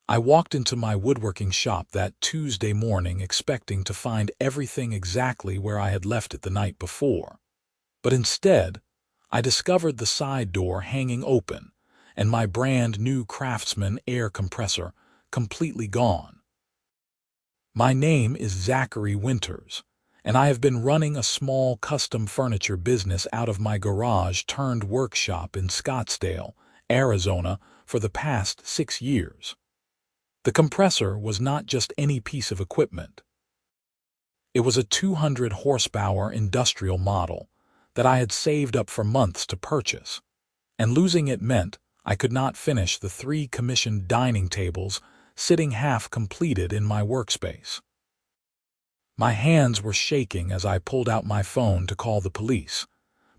I walked into my woodworking shop that Tuesday morning expecting to find everything exactly where I had left it the night before. But instead, I discovered the side door hanging open and my brand new Craftsman air compressor completely gone. My name is Zachary Winters, and I have been running a small custom furniture business out of my garage turned workshop in Scottsdale, Arizona, for the past 6 years. The compressor was not just any piece of equipment. It was a 200 horsepower industrial model that I had saved up for months to purchase, and losing it meant I could not finish the 3 commissioned dining tables sitting half completed in my workspace. My hands were shaking as I pulled out my phone to call the police,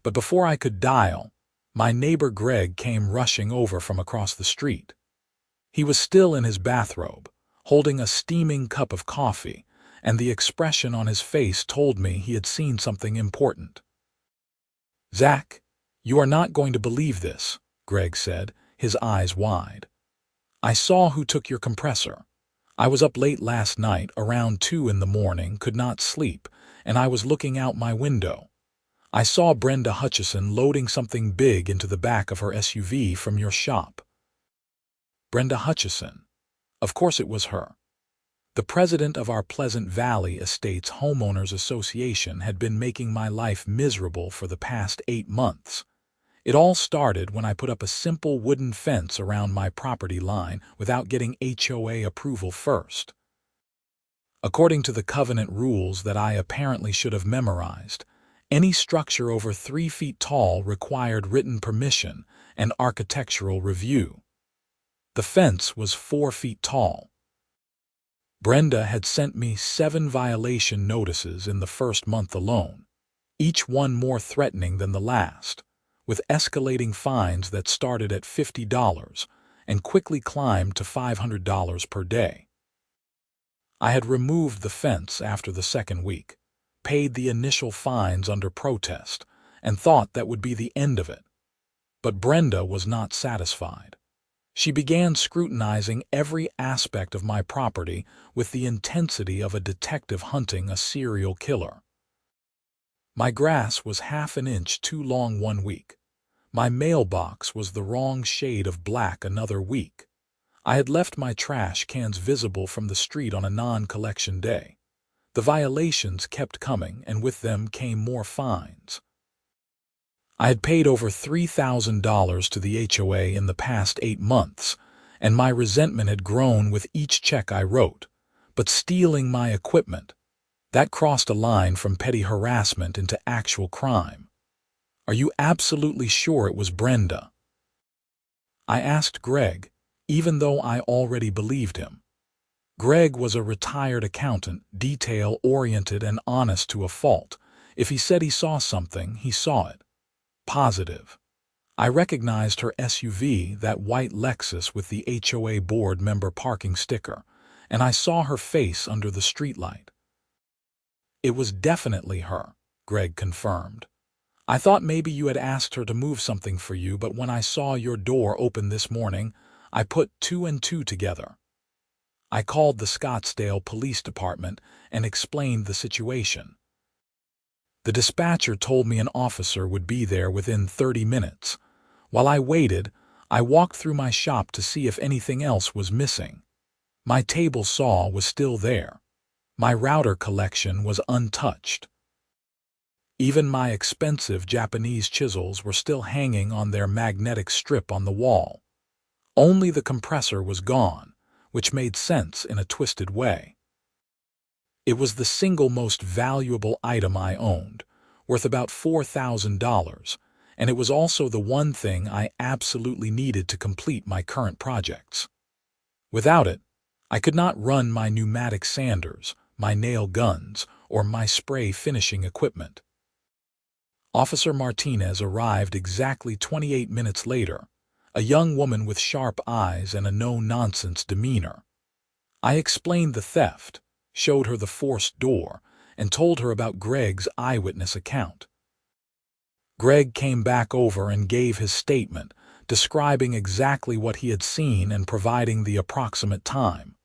but before I could dial, my neighbor Greg came rushing over from across the street. He was still in his bathrobe, holding a steaming cup of coffee, and the expression on his face told me he had seen something important. "Zach, you are not going to believe this," Greg said, his eyes wide. "I saw who took your compressor. I was up late last night, around 2 in the morning, could not sleep, and I was looking out my window. I saw Brenda Hutchison loading something big into the back of her SUV from your shop." Brenda Hutchison. Of course it was her. The president of our Pleasant Valley Estates Homeowners Association had been making my life miserable for the past 8 months. It all started when I put up a simple wooden fence around my property line without getting HOA approval first. According to the covenant rules that I apparently should have memorized, any structure over 3 feet tall required written permission and architectural review. The fence was 4 feet tall. Brenda had sent me 7 violation notices in the first month alone, each one more threatening than the last, with escalating fines that started at $50 and quickly climbed to $500 per day. I had removed the fence after the second week, paid the initial fines under protest, and thought that would be the end of it. But Brenda was not satisfied. She began scrutinizing every aspect of my property with the intensity of a detective hunting a serial killer. My grass was half an inch too long one week. My mailbox was the wrong shade of black another week. I had left my trash cans visible from the street on a non-collection day. The violations kept coming, and with them came more fines. I had paid over $3,000 to the HOA in the past 8 months, and my resentment had grown with each check I wrote. But stealing my equipment, that crossed a line from petty harassment into actual crime. "Are you absolutely sure it was Brenda?" I asked Greg, even though I already believed him. Greg was a retired accountant, detail-oriented and honest to a fault. If he said he saw something, he saw it. Positive. I recognized her SUV, that white Lexus with the HOA board member parking sticker, and I saw her face under the streetlight. "It was definitely her," Greg confirmed. "I thought maybe you had asked her to move something for you, but when I saw your door open this morning, I put 2 and 2 together." I called the Scottsdale Police Department and explained the situation. The dispatcher told me an officer would be there within 30 minutes. While I waited, I walked through my shop to see if anything else was missing. My table saw was still there. My router collection was untouched. Even my expensive Japanese chisels were still hanging on their magnetic strip on the wall. Only the compressor was gone, which made sense in a twisted way. It was the single most valuable item I owned, worth about $4,000, and it was also the one thing I absolutely needed to complete my current projects. Without it, I could not run my pneumatic sanders, my nail guns, or my spray finishing equipment. Officer Martinez arrived exactly 28 minutes later, a young woman with sharp eyes and a no-nonsense demeanor. I explained the theft, showed her the forced door, and told her about Greg's eyewitness account. Greg came back over and gave his statement, describing exactly what he had seen and providing the approximate time.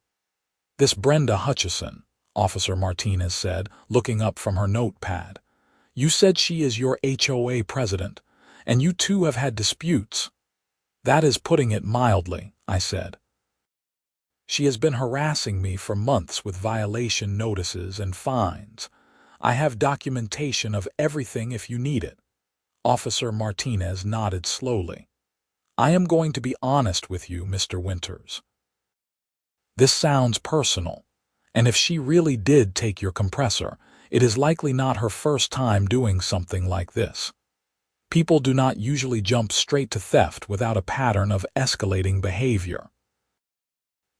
"This Brenda Hutchison," Officer Martinez said, looking up from her notepad. "You said she is your HOA president, and you two have had disputes." "That is putting it mildly," I said. "She has been harassing me for months with violation notices and fines. I have documentation of everything if you need it." Officer Martinez nodded slowly. "I am going to be honest with you, Mr. Winters. This sounds personal, and if she really did take your compressor, it is likely not her first time doing something like this. People do not usually jump straight to theft without a pattern of escalating behavior.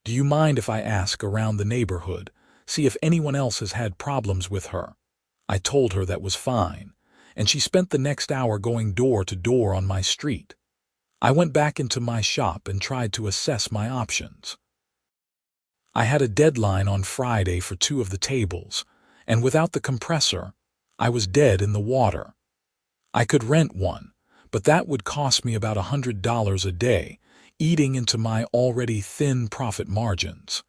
Do you mind if I ask around the neighborhood, see if anyone else has had problems with her?" I told her that was fine, and she spent the next hour going door to door on my street. I went back into my shop and tried to assess my options. I had a deadline on Friday for 2 of the tables, and without the compressor, I was dead in the water. I could rent one, but that would cost me about $100 a day, eating into my already thin profit margins.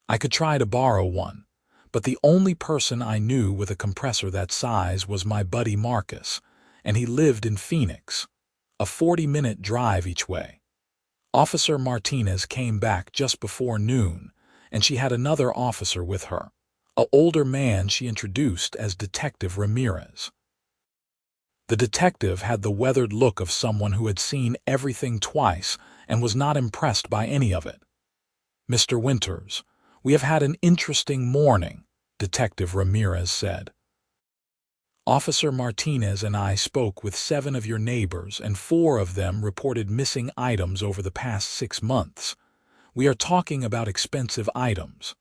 I could try to borrow one, but the only person I knew with a compressor that size was my buddy Marcus, and he lived in Phoenix, a 40-minute drive each way. Officer Martinez came back just before noon, and she had another officer with her, an older man she introduced as Detective Ramirez. The detective had the weathered look of someone who had seen everything twice and was not impressed by any of it. "Mr. Winters, we have had an interesting morning," Detective Ramirez said. "Officer Martinez and I spoke with 7 of your neighbors, and 4 of them reported missing items over the past 6 months. We are talking about expensive items: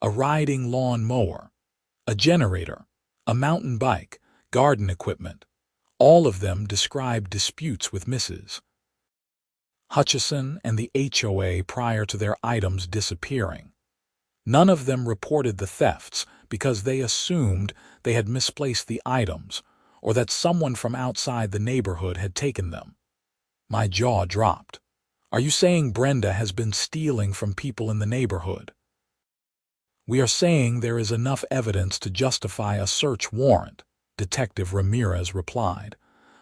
a riding lawn mower, a generator, a mountain bike, garden equipment. All of them described disputes with Mrs. Hutchison and the HOA prior to their items disappearing. None of them reported the thefts because they assumed they had misplaced the items or that someone from outside the neighborhood had taken them." My jaw dropped. "Are you saying Brenda has been stealing from people in the neighborhood?" "We are saying there is enough evidence to justify a search warrant," Detective Ramirez replied.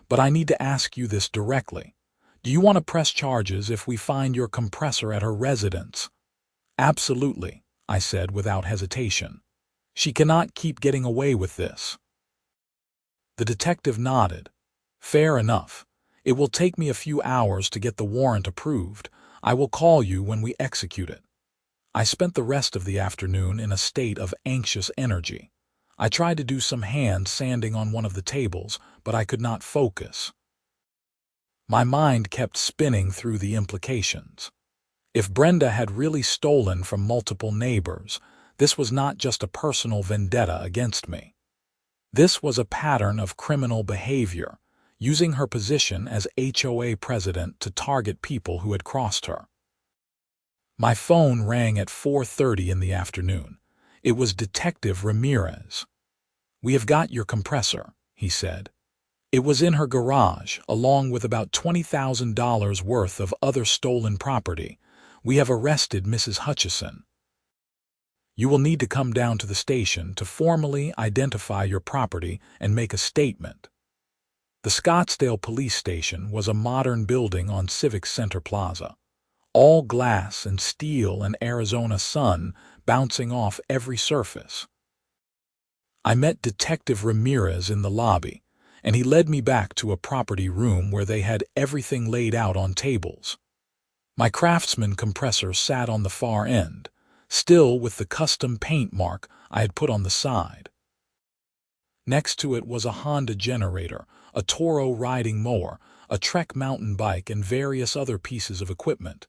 "But I need to ask you this directly. Do you want to press charges if we find your compressor at her residence?" "Absolutely," I said without hesitation. "She cannot keep getting away with this." The detective nodded. "Fair enough. It will take me a few hours to get the warrant approved. I will call you when we execute it." I spent the rest of the afternoon in a state of anxious energy. I tried to do some hand sanding on one of the tables, but I could not focus. My mind kept spinning through the implications. If Brenda had really stolen from multiple neighbors, this was not just a personal vendetta against me. This was a pattern of criminal behavior, using her position as HOA president to target people who had crossed her. My phone rang at 4:30 in the afternoon. It was Detective Ramirez. "We have got your compressor," he said. "It was in her garage, along with about $20,000 worth of other stolen property. We have arrested Mrs. Hutchison. You will need to come down to the station to formally identify your property and make a statement." The Scottsdale Police Station was a modern building on Civic Center Plaza, all glass and steel and Arizona sun bouncing off every surface. I met Detective Ramirez in the lobby, and he led me back to a property room where they had everything laid out on tables. My Craftsman compressor sat on the far end, still with the custom paint mark I had put on the side. Next to it was a Honda generator, a Toro riding mower, a Trek mountain bike, and various other pieces of equipment.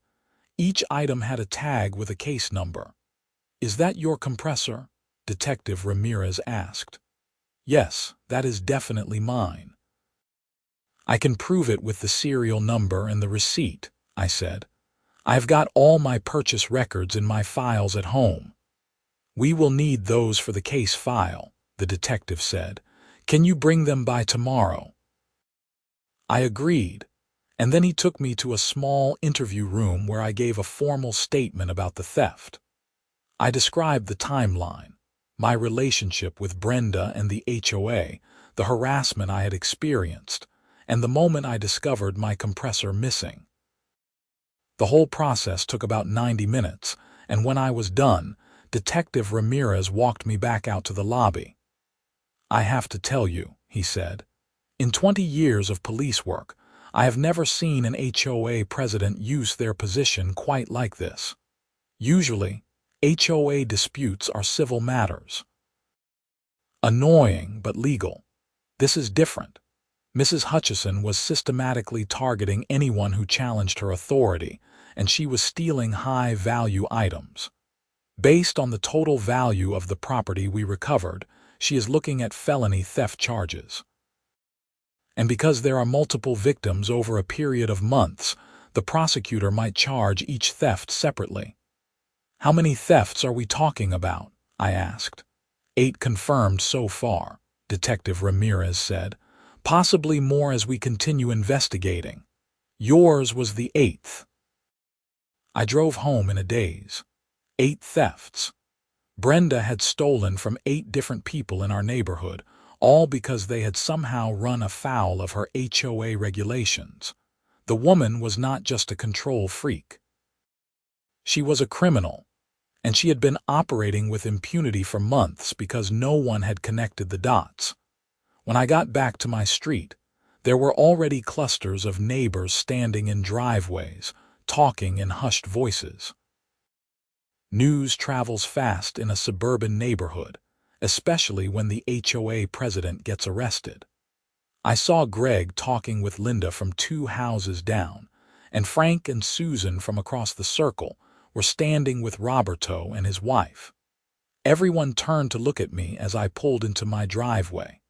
Each item had a tag with a case number. "Is that your compressor?" Detective Ramirez asked. "Yes, that is definitely mine." "I can prove it with the serial number and the receipt," I said. "I've got all my purchase records in my files at home." "We will need those for the case file," the detective said. "Can you bring them by tomorrow?" I agreed, And then he took me to a small interview room where I gave a formal statement about the theft. I described the timeline, my relationship with Brenda and the HOA, the harassment I had experienced, and the moment I discovered my compressor missing. The whole process took about 90 minutes, and when I was done, Detective Ramirez walked me back out to the lobby. "I have to tell you," he said, "in 20 years of police work, I have never seen an HOA president use their position quite like this. Usually, HOA disputes are civil matters. Annoying, but legal. This is different. Mrs. Hutchison was systematically targeting anyone who challenged her authority, and she was stealing high-value items. Based on the total value of the property we recovered, she is looking at felony theft charges. And because there are multiple victims over a period of months, the prosecutor might charge each theft separately." "How many thefts are we talking about?" I asked. "8 confirmed so far," Detective Ramirez said. "Possibly more as we continue investigating. Yours was the 8th. I drove home in a daze. 8 thefts. Brenda had stolen from 8 different people in our neighborhood, all because they had somehow run afoul of her HOA regulations. The woman was not just a control freak. She was a criminal, and she had been operating with impunity for months because no one had connected the dots. When I got back to my street, there were already clusters of neighbors standing in driveways, talking in hushed voices. News travels fast in a suburban neighborhood, especially when the HOA president gets arrested. I saw Greg talking with Linda from 2 houses down, and Frank and Susan from across the circle were standing with Roberto and his wife. Everyone turned to look at me as I pulled into my driveway.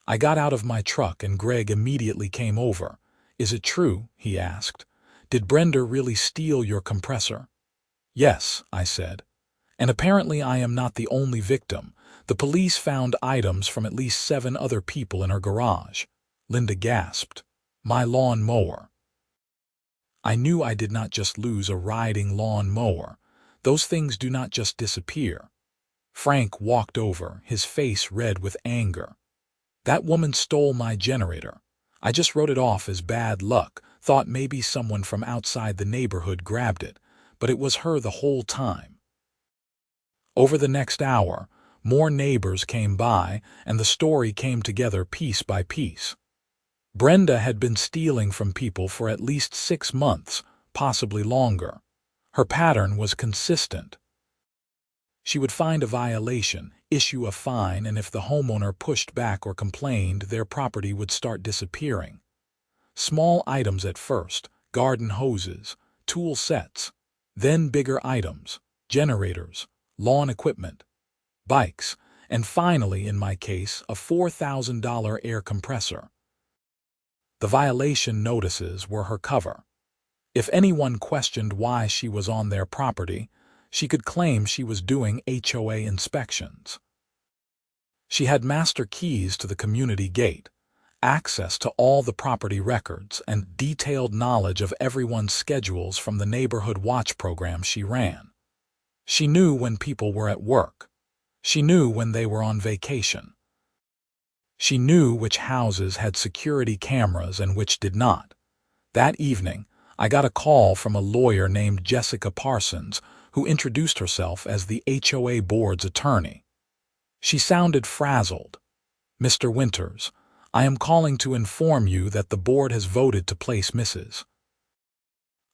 I got out of my truck and Greg immediately came over. "Is it true?" he asked. "Did Brenda really steal your compressor?" "Yes," I said. "And apparently I am not the only victim. The police found items from at least 7 other people in her garage." Linda gasped. "My lawn mower." I knew I did not just lose a riding lawn mower. Those things do not just disappear. Frank walked over, his face red with anger. "That woman stole my generator. I just wrote it off as bad luck, thought maybe someone from outside the neighborhood grabbed it, but it was her the whole time." Over the next hour, more neighbors came by, and the story came together piece by piece. Brenda had been stealing from people for at least 6 months, possibly longer. Her pattern was consistent. She would find a violation, issue a fine, and if the homeowner pushed back or complained, their property would start disappearing. Small items at first, garden hoses, tool sets, then bigger items, generators, lawn equipment, bikes, and finally, in my case, a $4,000 air compressor. The violation notices were her cover. If anyone questioned why she was on their property, she could claim she was doing HOA inspections. She had master keys to the community gate, access to all the property records, and detailed knowledge of everyone's schedules from the neighborhood watch program she ran. She knew when people were at work. She knew when they were on vacation. She knew which houses had security cameras and which did not. That evening, I got a call from a lawyer named Jessica Parsons, who introduced herself as the HOA board's attorney. She sounded frazzled. "Mr. Winters, I am calling to inform you that the board has voted to place Mrs.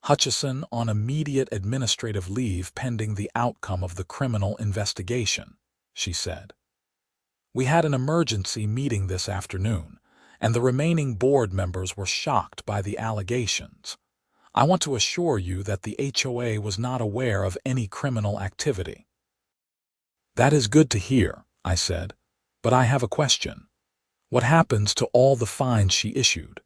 Hutchison on immediate administrative leave pending the outcome of the criminal investigation," she said. "We had an emergency meeting this afternoon, and the remaining board members were shocked by the allegations. I want to assure you that the HOA was not aware of any criminal activity." "That is good to hear," I said, "but I have a question. What happens to all the fines she issued?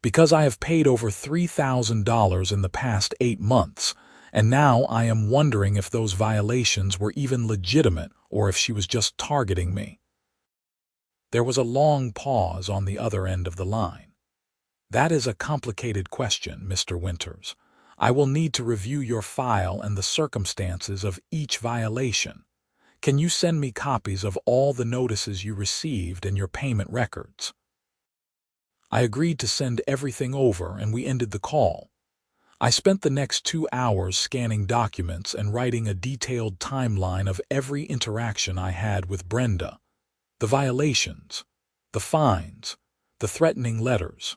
Because I have paid over $3,000 in the past 8 months, and now I am wondering if those violations were even legitimate or if she was just targeting me." There was a long pause on the other end of the line. That is a complicated question, Mr. Winters. I will need to review your file and the circumstances of each violation. Can you send me copies of all the notices you received and your payment records? I agreed to send everything over, and we ended the call. I spent the next 2 hours scanning documents and writing a detailed timeline of every interaction I had with Brenda. The violations, the fines, the threatening letters.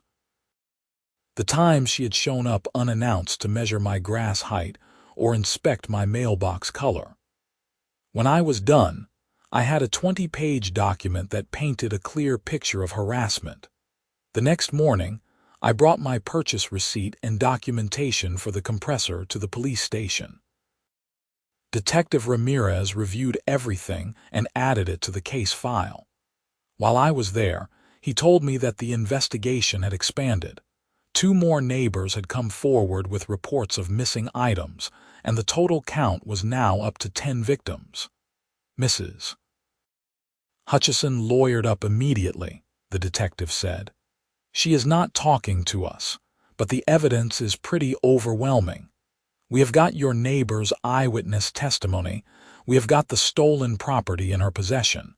The times she had shown up unannounced to measure my grass height or inspect my mailbox color. When I was done, I had a 20-page document that painted a clear picture of harassment. The next morning, I brought my purchase receipt and documentation for the compressor to the police station. Detective Ramirez reviewed everything and added it to the case file. While I was there, he told me that the investigation had expanded. 2 more neighbors had come forward with reports of missing items, and the total count was now up to 10 victims. Mrs. Hutchison lawyered up immediately, the detective said. She is not talking to us, but the evidence is pretty overwhelming. We have got your neighbor's eyewitness testimony. We have got the stolen property in her possession.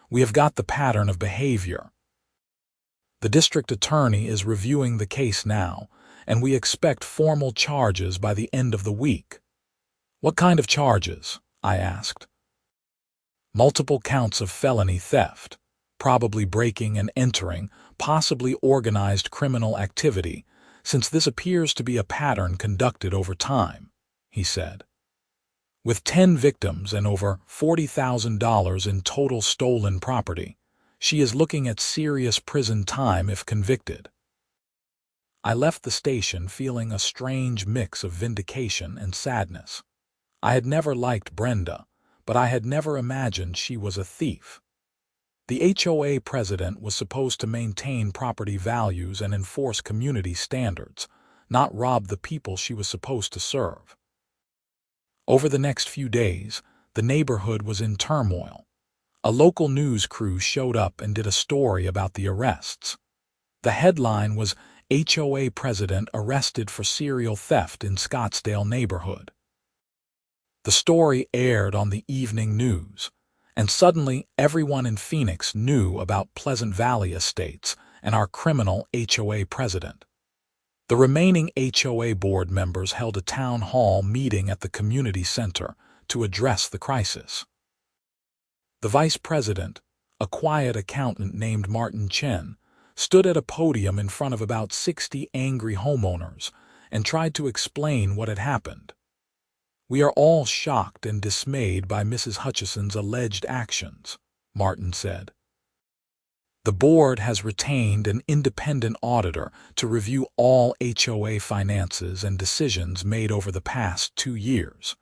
We have got the pattern of behavior. The district attorney is reviewing the case now, and we expect formal charges by the end of the week. What kind of charges? I asked. Multiple counts of felony theft, probably breaking and entering, possibly organized criminal activity, since this appears to be a pattern conducted over time, he said. With 10 victims and over $40,000 in total stolen property, she is looking at serious prison time if convicted. I left the station feeling a strange mix of vindication and sadness. I had never liked Brenda, but I had never imagined she was a thief. The HOA president was supposed to maintain property values and enforce community standards, not rob the people she was supposed to serve. Over the next few days, the neighborhood was in turmoil. A local news crew showed up and did a story about the arrests. The headline was HOA President Arrested for Serial Theft in Scottsdale Neighborhood. The story aired on the evening news, and suddenly everyone in Phoenix knew about Pleasant Valley Estates and our criminal HOA president. The remaining HOA board members held a town hall meeting at the community center to address the crisis. The vice president, a quiet accountant named Martin Chen, stood at a podium in front of about 60 angry homeowners and tried to explain what had happened. We are all shocked and dismayed by Mrs. Hutchison's alleged actions, Martin said. The board has retained an independent auditor to review all HOA finances and decisions made over the past 2 years.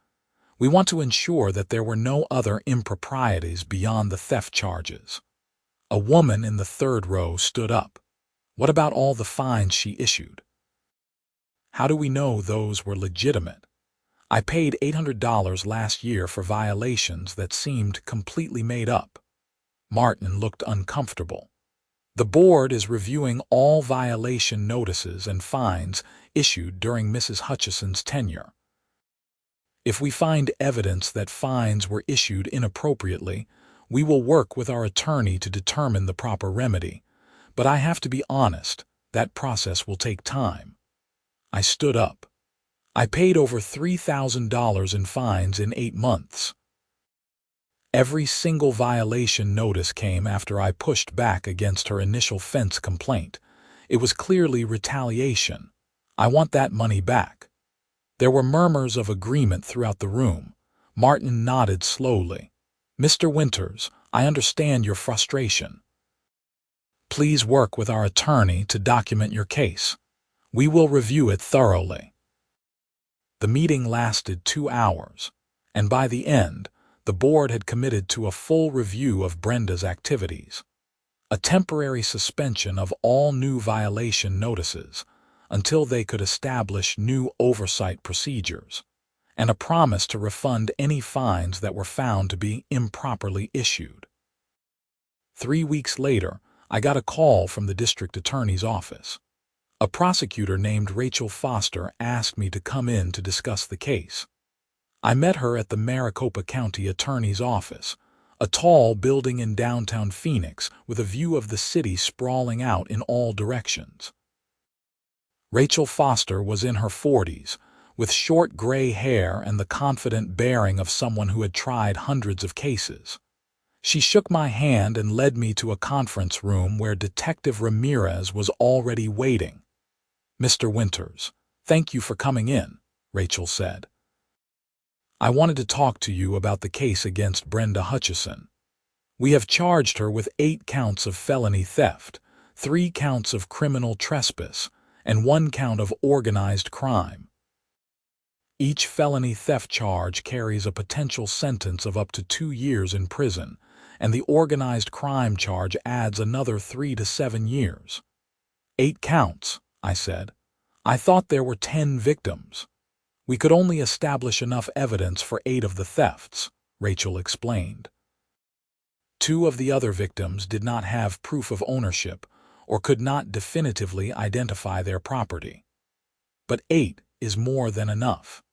We want to ensure that there were no other improprieties beyond the theft charges. A woman in the 3rd row stood up. What about all the fines she issued? How do we know those were legitimate? I paid $800 last year for violations that seemed completely made up. Martin looked uncomfortable. The board is reviewing all violation notices and fines issued during Mrs. Hutchison's tenure. If we find evidence that fines were issued inappropriately, we will work with our attorney to determine the proper remedy. But I have to be honest, that process will take time. I stood up. I paid over $3,000 in fines in 8 months. Every single violation notice came after I pushed back against her initial fence complaint. It was clearly retaliation. I want that money back. There were murmurs of agreement throughout the room. Martin nodded slowly. Mr. Winters, I understand your frustration. Please work with our attorney to document your case. We will review it thoroughly. The meeting lasted 2 hours, and by the end, the board had committed to a full review of Brenda's activities, a temporary suspension of all new violation notices until they could establish new oversight procedures, and a promise to refund any fines that were found to be improperly issued. 3 weeks later, I got a call from the district attorney's office. A prosecutor named Rachel Foster asked me to come in to discuss the case. I met her at the Maricopa County Attorney's office, a tall building in downtown Phoenix with a view of the city sprawling out in all directions. Rachel Foster was in her 40s, with short gray hair and the confident bearing of someone who had tried hundreds of cases. She shook my hand and led me to a conference room where Detective Ramirez was already waiting. "Mr. Winters, thank you for coming in," Rachel said. "I wanted to talk to you about the case against Brenda Hutchison. We have charged her with 8 counts of felony theft, 3 counts of criminal trespass, and 1 count of organized crime. Each felony theft charge carries a potential sentence of up to 2 years in prison, and the organized crime charge adds another 3 to 7 years. 8 counts, I said. I thought there were 10 victims. We could only establish enough evidence for 8 of the thefts, Rachel explained. 2 of the other victims did not have proof of ownership or could not definitively identify their property. But 8 is more than enough.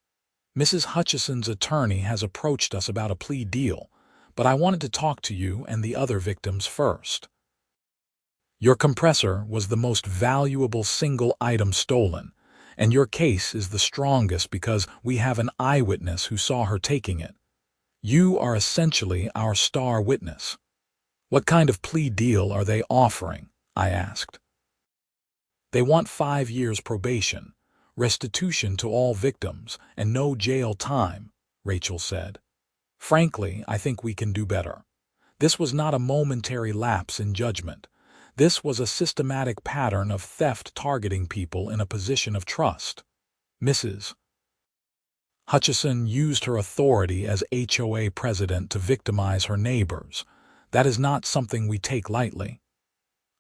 Mrs. Hutchison's attorney has approached us about a plea deal, but I wanted to talk to you and the other victims first. Your compressor was the most valuable single item stolen, and your case is the strongest because we have an eyewitness who saw her taking it. You are essentially our star witness. What kind of plea deal are they offering? I asked. They want 5 years probation, restitution to all victims, and no jail time, Rachel said. Frankly, I think we can do better. This was not a momentary lapse in judgment. This was a systematic pattern of theft targeting people in a position of trust. Mrs. Hutchison used her authority as HOA president to victimize her neighbors. That is not something we take lightly.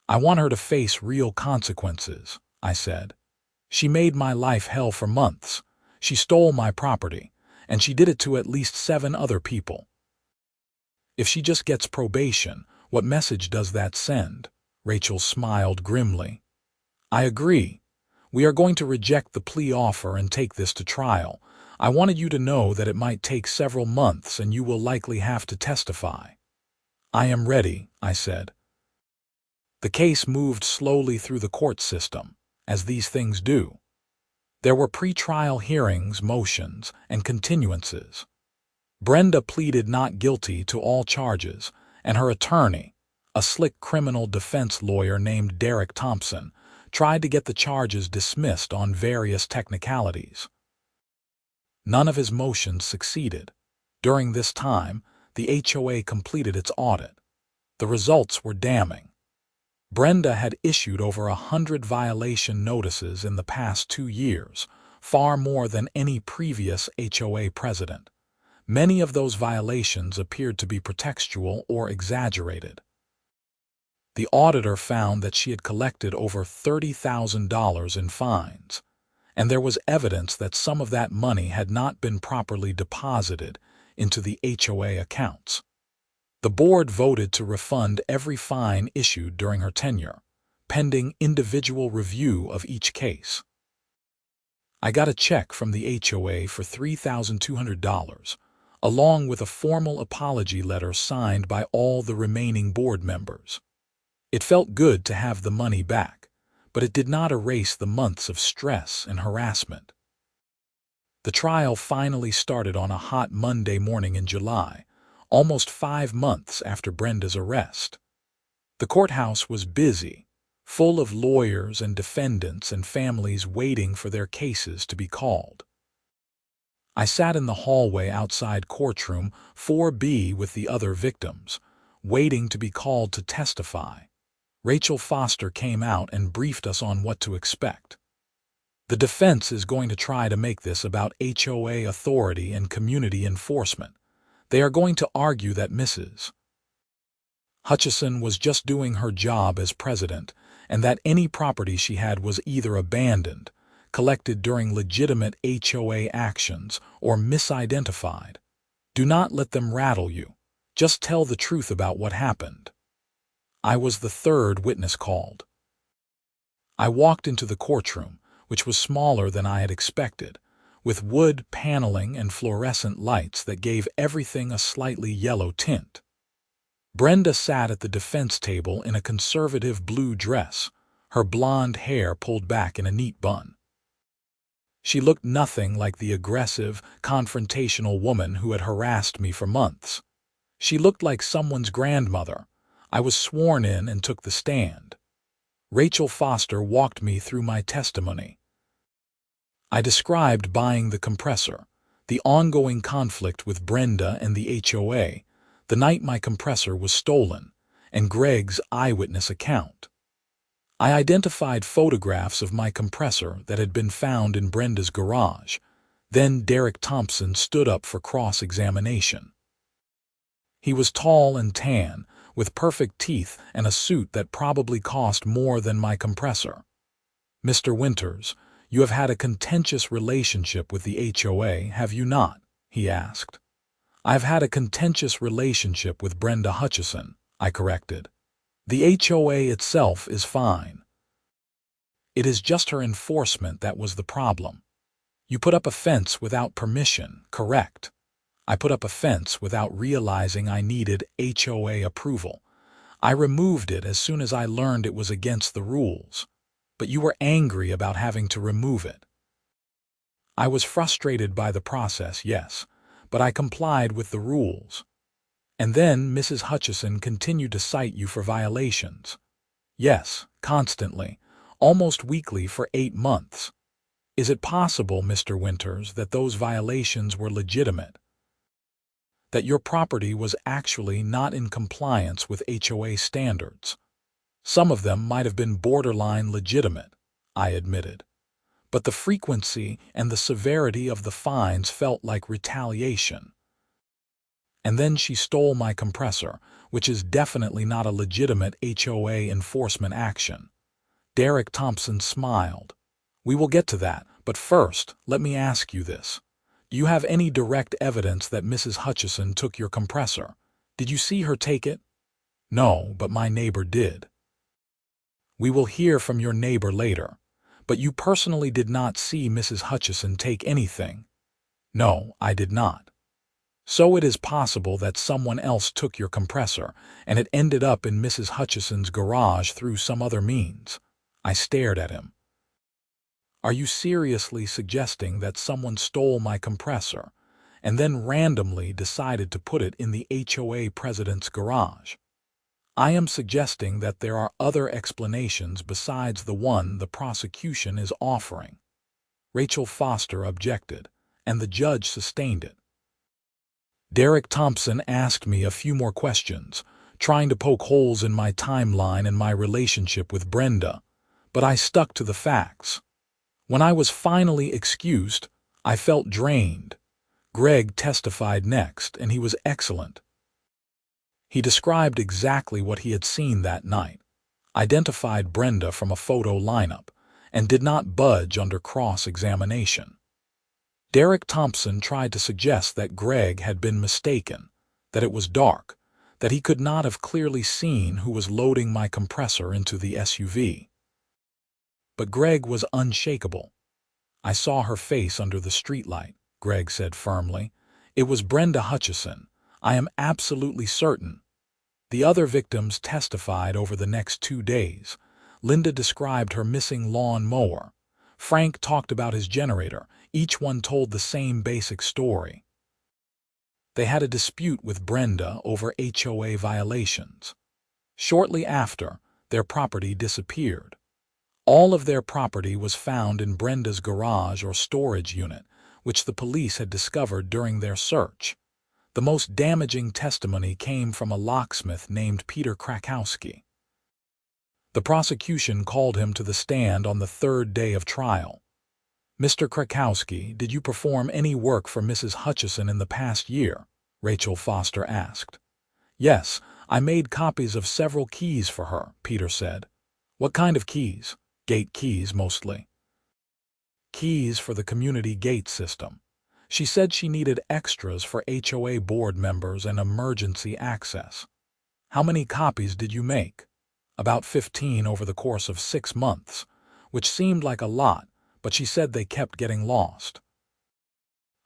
I want her to face real consequences, I said. She made my life hell for months. She stole my property, and she did it to at least 7 other people. If she just gets probation, what message does that send? Rachel smiled grimly. I agree. We are going to reject the plea offer and take this to trial. I wanted you to know that it might take several months and you will likely have to testify. I am ready, I said. The case moved slowly through the court system, as these things do. There were pre-trial hearings, motions, and continuances. Brenda pleaded not guilty to all charges, and her attorney, a slick criminal defense lawyer named Derek Thompson, tried to get the charges dismissed on various technicalities. None of his motions succeeded. During this time, the HOA completed its audit. The results were damning. Brenda had issued over 100 violation notices in the past 2 years, far more than any previous HOA president. Many of those violations appeared to be pretextual or exaggerated. The auditor found that she had collected over $30,000 in fines, and there was evidence that some of that money had not been properly deposited into the HOA accounts. The board voted to refund every fine issued during her tenure, pending individual review of each case. I got a check from the HOA for $3,200, along with a formal apology letter signed by all the remaining board members. It felt good to have the money back, but it did not erase the months of stress and harassment. The trial finally started on a hot Monday morning in July, almost 5 months after Brenda's arrest. The courthouse was busy, full of lawyers and defendants and families waiting for their cases to be called. I sat in the hallway outside courtroom 4B with the other victims, waiting to be called to testify. Rachel Foster came out and briefed us on what to expect. The defense is going to try to make this about HOA authority and community enforcement. They are going to argue that Mrs. Hutchison was just doing her job as president, and that any property she had was either abandoned, collected during legitimate HOA actions, or misidentified. Do not let them rattle you. Just tell the truth about what happened. I was the 3rd witness called. I walked into the courtroom, which was smaller than I had expected, with wood paneling and fluorescent lights that gave everything a slightly yellow tint. Brenda sat at the defense table in a conservative blue dress, her blonde hair pulled back in a neat bun. She looked nothing like the aggressive, confrontational woman who had harassed me for months. She looked like someone's grandmother. I was sworn in and took the stand. Rachel Foster walked me through my testimony. I described buying the compressor, the ongoing conflict with Brenda and the HOA, the night my compressor was stolen, and Greg's eyewitness account. I identified photographs of my compressor that had been found in Brenda's garage. Then Derek Thompson stood up for cross-examination. He was tall and tan, with perfect teeth and a suit that probably cost more than my compressor. "Mr. Winters, you have had a contentious relationship with the HOA, have you not?" he asked. "I've had a contentious relationship with Brenda Hutchison," I corrected. "The HOA itself is fine. It is just her enforcement that was the problem. You put up a fence without permission, correct? I put up a fence without realizing I needed HOA approval. I removed it as soon as I learned it was against the rules. But you were angry about having to remove it." "I was frustrated by the process, yes, but I complied with the rules." "And then Mrs. Hutchison continued to cite you for violations." "Yes, constantly, almost weekly for 8 months. Is it possible, Mr. Winters, that those violations were legitimate? That your property was actually not in compliance with HOA standards?" "Some of them might have been borderline legitimate," I admitted. "But the frequency and the severity of the fines felt like retaliation." "And then she stole my compressor, which is definitely not a legitimate HOA enforcement action." Derek Thompson smiled. "We will get to that, but first, let me ask you this. Do you have any direct evidence that Mrs. Hutchison took your compressor? Did you see her take it?" "No, but my neighbor did." "We will hear from your neighbor later. But you personally did not see Mrs. Hutchison take anything?" "No, I did not." "So it is possible that someone else took your compressor, and it ended up in Mrs. Hutchison's garage through some other means." I stared at him. "Are you seriously suggesting that someone stole my compressor, and then randomly decided to put it in the HOA president's garage?" "I am suggesting that there are other explanations besides the one the prosecution is offering." Rachel Foster objected, and the judge sustained it. Derek Thompson asked me a few more questions, trying to poke holes in my timeline and my relationship with Brenda, but I stuck to the facts. When I was finally excused, I felt drained. Greg testified next, and he was excellent. He described exactly what he had seen that night, identified Brenda from a photo lineup, and did not budge under cross-examination. Derek Thompson tried to suggest that Greg had been mistaken, that it was dark, that he could not have clearly seen who was loading my compressor into the SUV. But Greg was unshakable. "I saw her face under the streetlight," Greg said firmly. "It was Brenda Hutchison. I am absolutely certain." The other victims testified over the next 2 days. Linda described her missing lawn mower. Frank talked about his generator. Each one told the same basic story. They had a dispute with Brenda over HOA violations. Shortly after, their property disappeared. All of their property was found in Brenda's garage or storage unit, which the police had discovered during their search. The most damaging testimony came from a locksmith named Peter Krakowski. The prosecution called him to the stand on the 3rd day of trial. "Mr. Krakowski, did you perform any work for Mrs. Hutchison in the past year?" Rachel Foster asked. "Yes, I made copies of several keys for her," Peter said. "What kind of keys?" "Gate keys, mostly." "Keys for the community gate system. She said she needed extras for HOA board members and emergency access." "How many copies did you make?" "About 15 over the course of 6 months. which seemed like a lot, but she said they kept getting lost.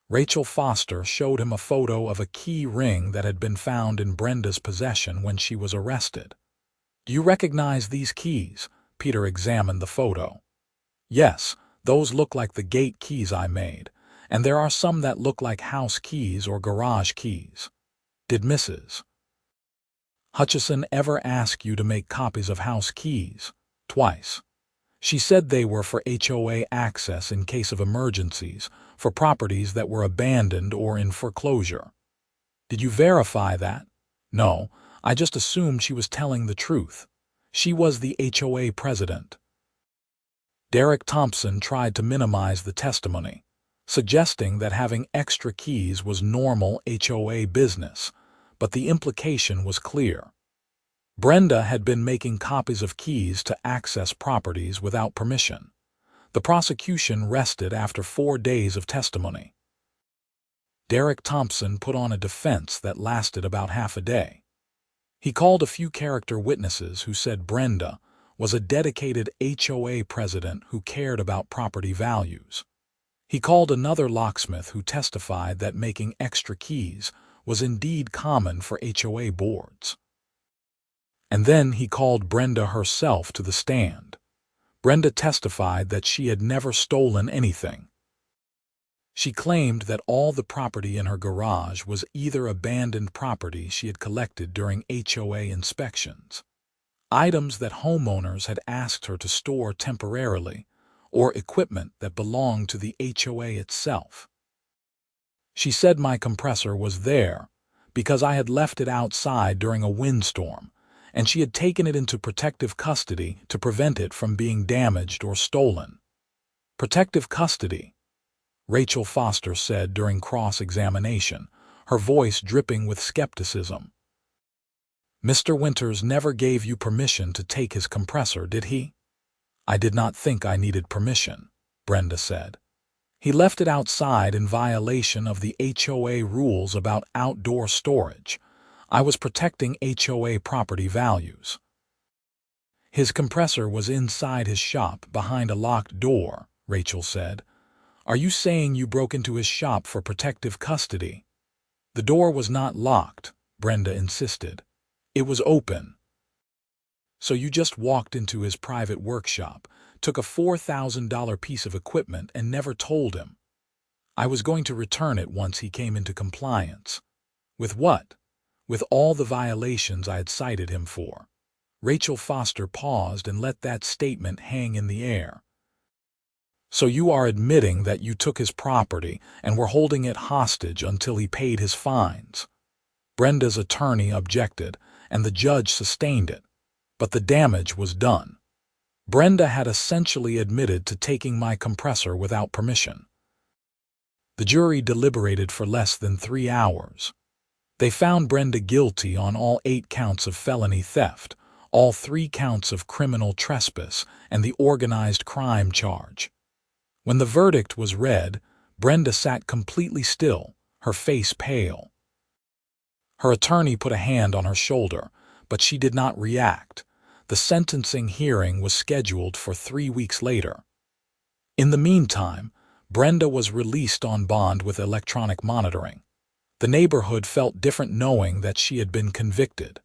Rachel Foster showed him a photo of a key ring that had been found in Brenda's possession when she was arrested. "Do you recognize these keys?" Peter examined the photo. "Yes, those look like the gate keys I made, and there are some that look like house keys or garage keys. Did Mrs. Hutchison ever ask you to make copies of house keys?" "Twice. She said they were for HOA access in case of emergencies, for properties that were abandoned or in foreclosure." "Did you verify that?" "No, I just assumed she was telling the truth. She was the HOA president." Derek Thompson tried to minimize the testimony, suggesting that having extra keys was normal HOA business, but the implication was clear. Brenda had been making copies of keys to access properties without permission. The prosecution rested after 4 days of testimony. Derek Thompson put on a defense that lasted about half a day. He called a few character witnesses who said Brenda was a dedicated HOA president who cared about property values. He called another locksmith who testified that making extra keys was indeed common for HOA boards. And then he called Brenda herself to the stand. Brenda testified that she had never stolen anything. She claimed that all the property in her garage was either abandoned property she had collected during HOA inspections, items that homeowners had asked her to store temporarily, or equipment that belonged to the HOA itself. She said my compressor was there because I had left it outside during a windstorm, and she had taken it into protective custody to prevent it from being damaged or stolen. "Protective custody," Rachel Foster said during cross-examination, her voice dripping with skepticism. "Mr. Winters never gave you permission to take his compressor, did he?" "I did not think I needed permission," Brenda said. "He left it outside in violation of the HOA rules about outdoor storage. I was protecting HOA property values." "His compressor was inside his shop behind a locked door," Rachel said. "Are you saying you broke into his shop for protective custody?" "The door was not locked," Brenda insisted. "It was open." "So you just walked into his private workshop, took a $4,000 piece of equipment and never told him?" "I was going to return it once he came into compliance." "With what?" "With all the violations I had cited him for." Rachel Foster paused and let that statement hang in the air. "So you are admitting that you took his property and were holding it hostage until he paid his fines?" Brenda's attorney objected, and the judge sustained it. But the damage was done. Brenda had essentially admitted to taking my compressor without permission. The jury deliberated for less than 3 hours. They found Brenda guilty on all 8 counts of felony theft, all 3 counts of criminal trespass, and the organized crime charge. When the verdict was read, Brenda sat completely still, her face pale. Her attorney put a hand on her shoulder, but she did not react. The sentencing hearing was scheduled for 3 weeks later. In the meantime, Brenda was released on bond with electronic monitoring. The neighborhood felt different knowing that she had been convicted.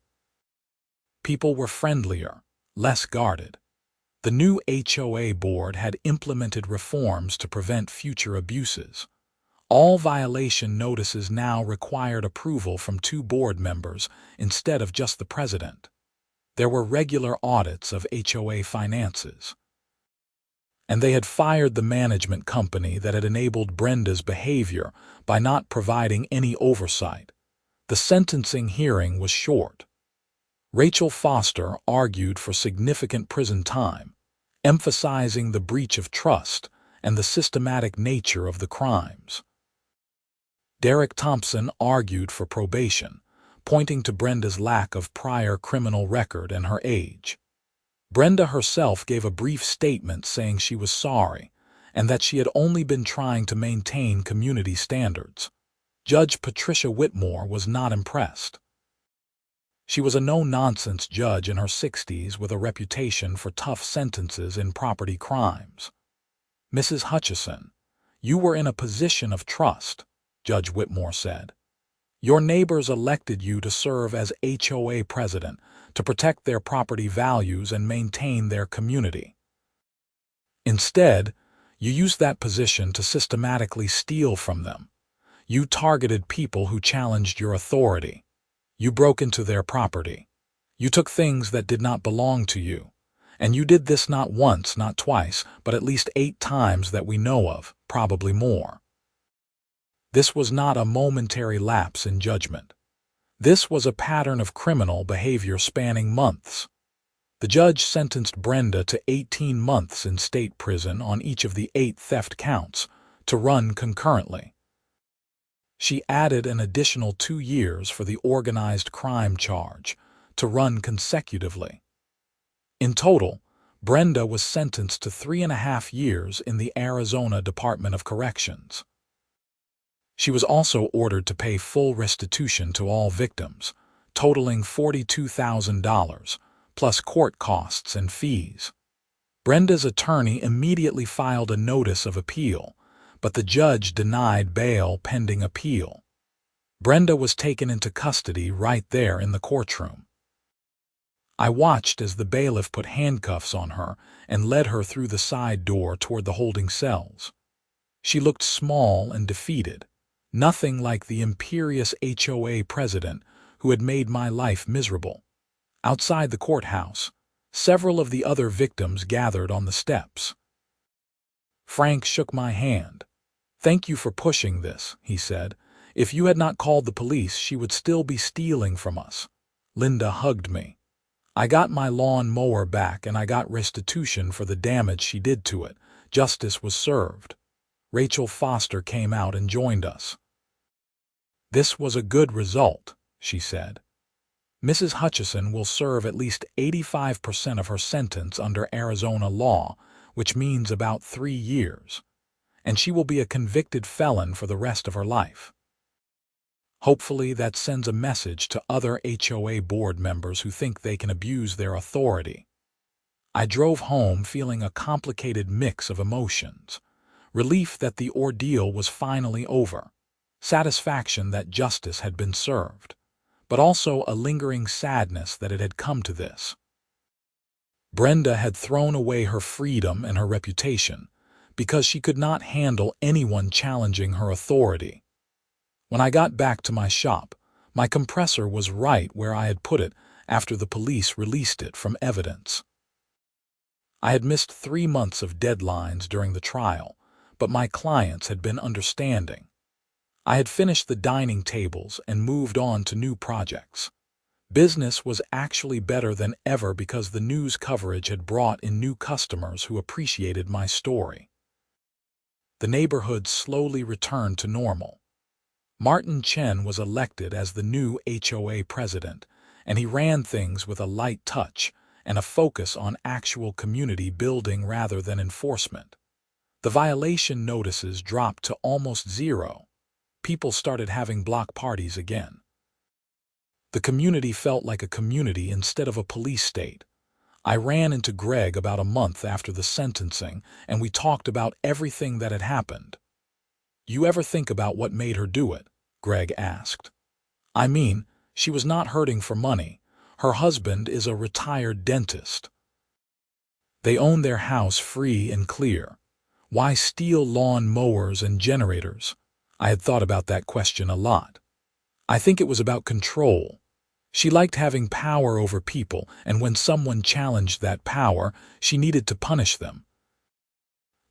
People were friendlier, less guarded. The new HOA board had implemented reforms to prevent future abuses. All violation notices now required approval from 2 board members instead of just the president. There were regular audits of HOA finances. And they had fired the management company that had enabled Brenda's behavior by not providing any oversight. The sentencing hearing was short. Rachel Foster argued for significant prison time, emphasizing the breach of trust and the systematic nature of the crimes. Derek Thompson argued for probation, pointing to Brenda's lack of prior criminal record and her age. Brenda herself gave a brief statement saying she was sorry and that she had only been trying to maintain community standards. Judge Patricia Whitmore was not impressed. She was a no-nonsense judge in her 60s with a reputation for tough sentences in property crimes. "Mrs. Hutchison, you were in a position of trust," Judge Whitmore said. "Your neighbors elected you to serve as HOA president to protect their property values and maintain their community. Instead, you used that position to systematically steal from them. You targeted people who challenged your authority. You broke into their property. You took things that did not belong to you. And you did this not once, not twice, but at least 8 times that we know of, probably more. This was not a momentary lapse in judgment. This was a pattern of criminal behavior spanning months. The judge sentenced Brenda to 18 months in state prison on each of the 8 theft counts, to run concurrently. She added an additional 2 years for the organized crime charge, to run consecutively. In total, Brenda was sentenced to 3.5 years in the Arizona Department of Corrections. She was also ordered to pay full restitution to all victims, totaling $42,000, plus court costs and fees. Brenda's attorney immediately filed a notice of appeal, but the judge denied bail pending appeal. Brenda was taken into custody right there in the courtroom. I watched as the bailiff put handcuffs on her and led her through the side door toward the holding cells. She looked small and defeated, nothing like the imperious HOA president who had made my life miserable. Outside the courthouse, several of the other victims gathered on the steps. Frank shook my hand. "Thank you for pushing this," he said. "If you had not called the police, she would still be stealing from us." Linda hugged me. "I got my lawn mower back and I got restitution for the damage she did to it. Justice was served." Rachel Foster came out and joined us. "This was a good result," she said. "Mrs. Hutchison will serve at least 85% of her sentence under Arizona law, which means about 3 years. And she will be a convicted felon for the rest of her life." Hopefully that sends a message to other HOA board members who think they can abuse their authority. I drove home feeling a complicated mix of emotions. Relief that the ordeal was finally over. Satisfaction that justice had been served. But also a lingering sadness that it had come to this. Brenda had thrown away her freedom and her reputation because she could not handle anyone challenging her authority. When I got back to my shop, my compressor was right where I had put it after the police released it from evidence. I had missed 3 months of deadlines during the trial, but my clients had been understanding. I had finished the dining tables and moved on to new projects. Business was actually better than ever because the news coverage had brought in new customers who appreciated my story. The neighborhood slowly returned to normal. Martin Chen was elected as the new HOA president, and he ran things with a light touch and a focus on actual community building rather than enforcement. The violation notices dropped to almost 0. People started having block parties again. The community felt like a community instead of a police state. I ran into Greg about a month after the sentencing, and we talked about everything that had happened. "You ever think about what made her do it?" Greg asked. "I mean, she was not hurting for money. Her husband is a retired dentist. They own their house free and clear. Why steal lawn mowers and generators?" I had thought about that question a lot. I think it was about control. She liked having power over people, and when someone challenged that power, she needed to punish them.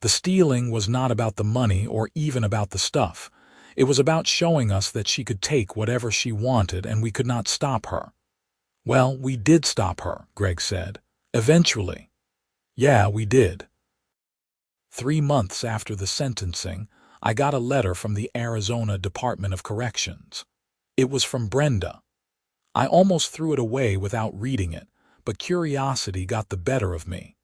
The stealing was not about the money or even about the stuff. It was about showing us that she could take whatever she wanted and we could not stop her. "Well, we did stop her," Greg said. "Eventually." "Yeah, we did." 3 months after the sentencing, I got a letter from the Arizona Department of Corrections. It was from Brenda. I almost threw it away without reading it, but curiosity got the better of me.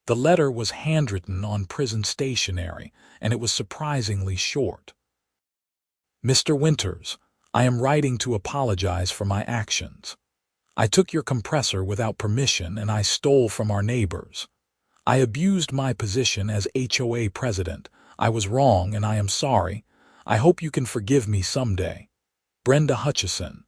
The letter was handwritten on prison stationery, and it was surprisingly short. "Mr. Winters, I am writing to apologize for my actions. I took your compressor without permission and I stole from our neighbors. I abused my position as HOA president. I was wrong and I am sorry. I hope you can forgive me someday. Brenda Hutchison.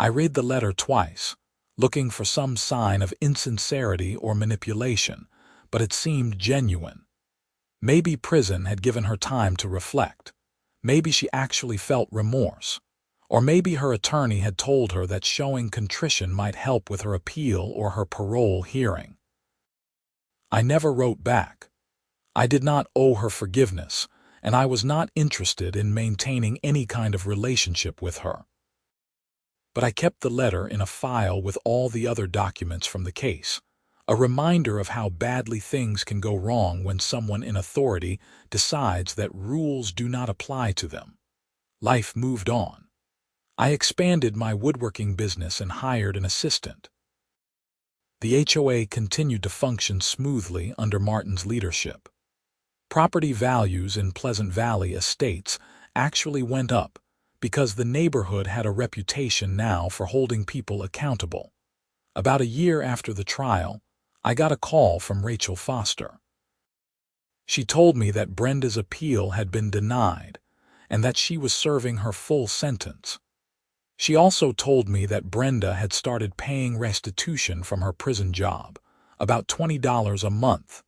I read the letter twice, looking for some sign of insincerity or manipulation, but it seemed genuine. Maybe prison had given her time to reflect. Maybe she actually felt remorse. Or maybe her attorney had told her that showing contrition might help with her appeal or her parole hearing. I never wrote back. I did not owe her forgiveness, and I was not interested in maintaining any kind of relationship with her. But I kept the letter in a file with all the other documents from the case, a reminder of how badly things can go wrong when someone in authority decides that rules do not apply to them. Life moved on. I expanded my woodworking business and hired an assistant. The HOA continued to function smoothly under Martin's leadership. Property values in Pleasant Valley estates actually went up because the neighborhood had a reputation now for holding people accountable. About a year after the trial, I got a call from Rachel Foster. She told me that Brenda's appeal had been denied and that she was serving her full sentence. She also told me that Brenda had started paying restitution from her prison job, about $20 a month.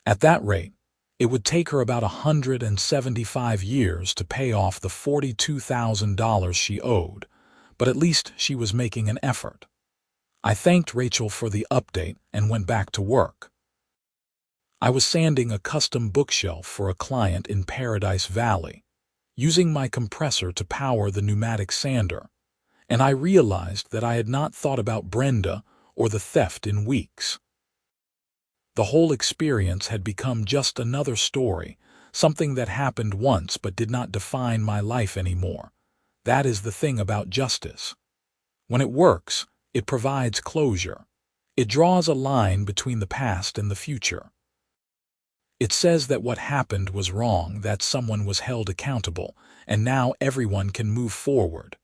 At that rate, it would take her about 175 years to pay off the $42,000 she owed, but at least she was making an effort. I thanked Rachel for the update and went back to work. I was sanding a custom bookshelf for a client in Paradise Valley, using my compressor to power the pneumatic sander, and I realized that I had not thought about Brenda or the theft in weeks. The whole experience had become just another story, something that happened once but did not define my life anymore. That is the thing about justice. When it works, it provides closure. It draws a line between the past and the future. It says that what happened was wrong, that someone was held accountable, and now everyone can move forward.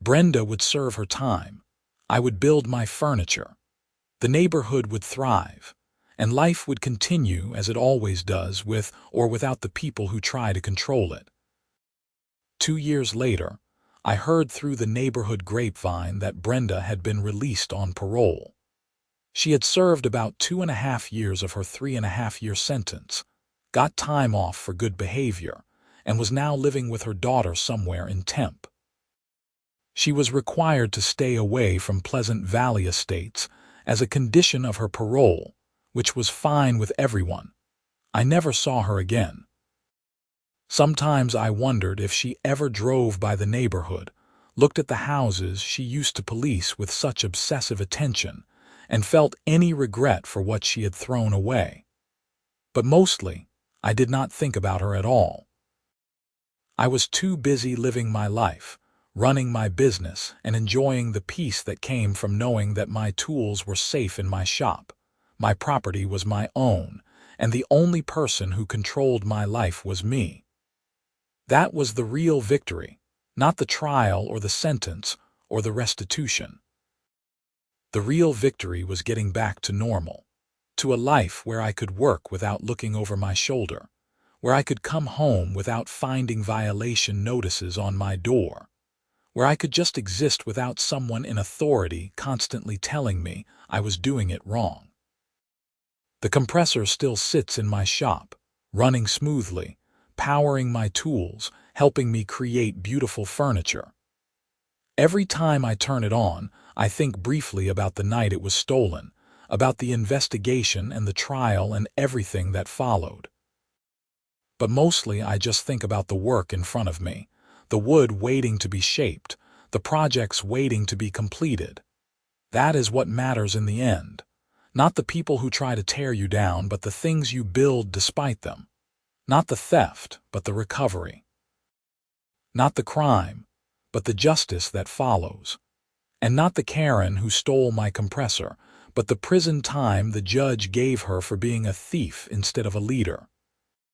Brenda would serve her time. I would build my furniture. The neighborhood would thrive, and life would continue as it always does, with or without the people who try to control it. 2 years later, I heard through the neighborhood grapevine that Brenda had been released on parole. She had served about 2.5 years of her 3.5-year sentence, got time off for good behavior, and was now living with her daughter somewhere in Temp. She was required to stay away from Pleasant Valley estates as a condition of her parole, which was fine with everyone. I never saw her again. Sometimes I wondered if she ever drove by the neighborhood, looked at the houses she used to police with such obsessive attention, and felt any regret for what she had thrown away. But mostly, I did not think about her at all. I was too busy living my life, running my business, and enjoying the peace that came from knowing that my tools were safe in my shop, my property was my own, and the only person who controlled my life was me. That was the real victory, not the trial or the sentence or the restitution. The real victory was getting back to normal, to a life where I could work without looking over my shoulder, where I could come home without finding violation notices on my door, where I could just exist without someone in authority constantly telling me I was doing it wrong. The compressor still sits in my shop, running smoothly, powering my tools, helping me create beautiful furniture. Every time I turn it on, I think briefly about the night it was stolen, about the investigation and the trial and everything that followed. But mostly I just think about the work in front of me, the wood waiting to be shaped, the projects waiting to be completed. That is what matters in the end. Not the people who try to tear you down, but the things you build despite them. Not the theft, but the recovery. Not the crime, but the justice that follows. And not the Karen who stole my compressor, but the prison time the judge gave her for being a thief instead of a leader.